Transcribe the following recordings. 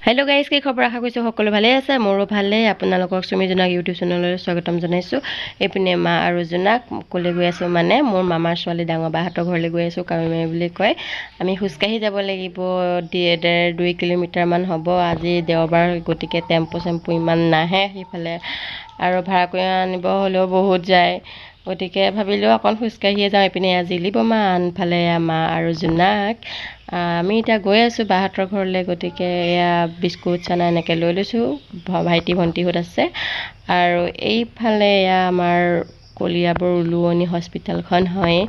hello guys की खबर आशा কৰিছো সকলো ভালে আছে মোৰো ভালে আপোনালোকক সুমি জনাক ইউটিউব চেনেললৈ স্বাগতম জনাইছো এপিনে মা আৰু জনাক কলে গৈ আছো মানে মোৰ মামাৰ ছোৱালী ডাঙৰ বাহাতৰ ঘৰলৈ গৈ আছো কামিমে বুলি কয় আমি খুসকাহি যাব লাগিব 2 কিলোমিটাৰ মান হ'ব আজি দেওবাৰ গতিকে টেম্পো ইমান নাহে হিফালে আৰু ভাড়া কৰি আনিব হলেও বহুত যায় গতিকে ভাবিলো অকন খুসকাহিয়ে যাওঁ এপিনে আজি লিবমা আনফালে মা আৰু জনাক আমি এতিয়া গৈ আছো বাহাতৰ ঘৰলৈ গতিকে এয়া বিস্কুট চানা এনেকৈ লৈ লৈছো ভাইটি ভণ্টিহঁত আছে আৰু এইফালে এয়া আমাৰ কলিয়াবৰ উলুৱনি হস্পিটেলখন হয়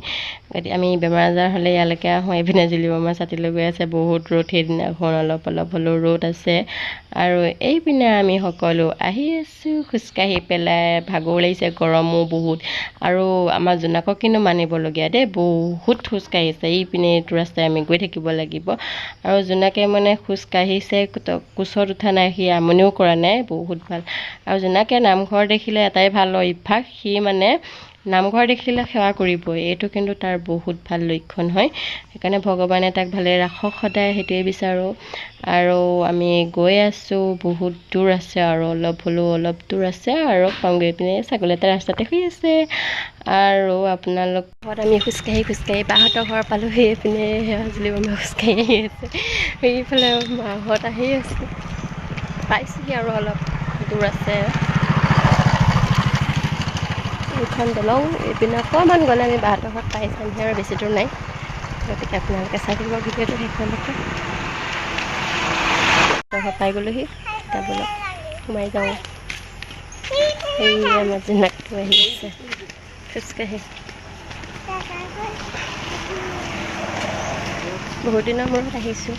গতিকে আমি বেমাৰ আজাৰ হ'লে ইয়ালৈকে আহোঁ এইপিনে জিলিবমা ছাতি লৈ গৈ আছে বহুত ৰ'দ সেইদিনাখন অলপ হ'লেও ৰ'দ আছে আৰু এইপিনে আমি সকলো আহি আছো খুসকাহি পেলাই ভাগৰ লাগিছে গৰমো বহুত আৰু আমাৰ জোনাকক কিন্তু মানিবলগীয়া দেই বহুত খুসকাহিছে এইপিনে এইটো ৰাস্তাই আমি গৈ থাকিব লাগিব আৰু জোনাকে মানে খুসকাহিছে কোচত উঠা নাই সি আমনিও কৰা নাই বহুত ভাল আৰু জোনাকে নামঘৰ দেখিলে এটাই ভাল অভ্যাস সি মানে নামঘৰ দেখিলে সেৱা কৰিবই এইটো কিন্তু তাৰ বহুত ভাল লক্ষণ হয় সেইকাৰণে ভগৱানে তাক ভালে ৰাখক সদায় সেইটোৱে বিচাৰো আৰু আমি গৈ আছো বহুত দূৰ আছে আৰু অলপ দূৰ আছে আৰু সংগৈ পিনে ছাগলী এটা ৰাস্তাতে শুই আছে আৰু আপোনালোকৰ আমি খুসকাহি বাহঁতৰ ঘৰ পালো সেইপিনে জিলিবমা খুসকাহি আহি আছে সেইফালে মাহঁত আহি আছে পাইছেহি আৰু অলপ দূৰ আছে এইখন দলং এইপিনে অকণমান গ'লে আমি বাহঁতৰ ঘৰত পাই যামহি আৰু বেছি দূৰ নাই গতিকে আপোনালোকে চাই থাকিব ভিডিঅ'টো সেইখনলৈকে ঘৰ পাই গ'লোহি এতিয়া বলক সোমাই যাওঁ এই আমাৰ জোনাকটো আহি আছে খুসকাহি বহুত দিনৰ মূৰত আহিছোঁ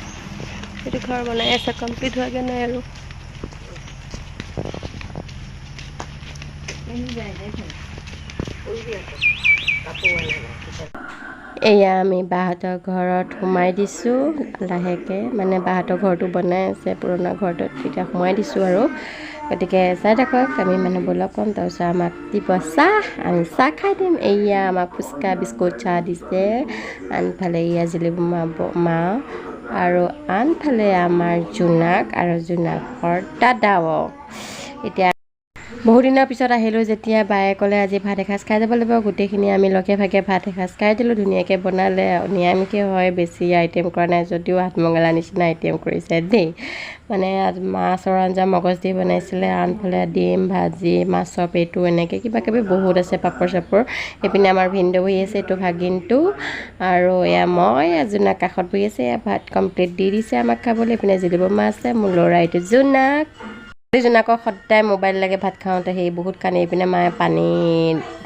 সেইটো ঘৰ বনাই আছে কমপ্লিট হোৱাগৈ নাই আৰু এয়া আমি বাহঁতৰ ঘৰত সোমাই দিছোঁ লাহেকৈ মানে বাহঁতৰ ঘৰটো বনাই আছে পুৰণা ঘৰটোত তেতিয়া সোমাই দিছোঁ আৰু গতিকে চাই থাকক আমি মানে বলক ক'ম তাৰপিছত আমাক দিব চাহ আমি চাহ খাই দিম এয়া আমাক ফুচকা বিস্কুট চাহ দিছে আনফালে এয়া জিলিবমা মা আৰু আনফালে আমাৰ জোনাক আৰু জোনাকৰ দাদাও এতিয়া বহুত দিনৰ পিছত আহিলোঁ যেতিয়া বায়ে ক'লে আজি ভাত এসাঁজ খাই যাব লাগিব গোটেইখিনি আমি লগে ভাগে ভাত এসাঁজ খাই দিলোঁ ধুনীয়াকৈ বনালে নিৰামিষে হয় বেছি আইটেম কৰা নাই যদিও হাতমঙলা নিচিনা আইটেম কৰিছে দেই মানে মাছৰ আঞ্জা মগজ দি বনাইছিলে আনফালে ডিম ভাজি মাছৰ পেটু এনেকৈ কিবাকিবি বহুত আছে পাপৰ চাপৰ এইপিনে আমাৰ ভিনদেউ বহি আছে এইটো ভাগিনটো আৰু এয়া মই জোনাক কাষত বহি আছে এয়া ভাত কমপ্লিট দি দিছে আমাক খাবলৈ এইপিনে জিলিবমা আছে মোৰ ল'ৰা এইটো জোনাক জোনাকক সদায় মোবাইল লাগে ভাত খাওঁতে সেই বহুত কান্দি এইপিনে মায়ে পানী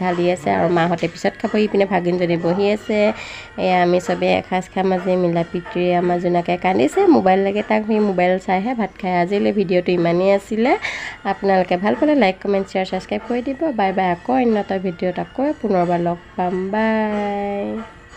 ঢালি আছে আৰু মাহঁতে পিছত খাব ইপিনে ভাগিনজনী বহি আছে এয়া আমি চবেই এসাঁজ খাম আজি মিলা প্ৰীতিৰে আমাৰ জোনাকে কান্দিছে মোবাইল লাগে তাক সি মোবাইল চাইহে ভাত খায় আজিলৈ ভিডিঅ'টো ইমানেই আছিলে আপোনালোকে ভাল পালে লাইক কমেণ্ট শ্বেয়াৰ ছাবস্ক্ৰাইব কৰি দিব বাই বাই আকৌ অন্য এটা ভিডিঅ'ত আকৌ পুনৰবাৰ লগ পাম বাই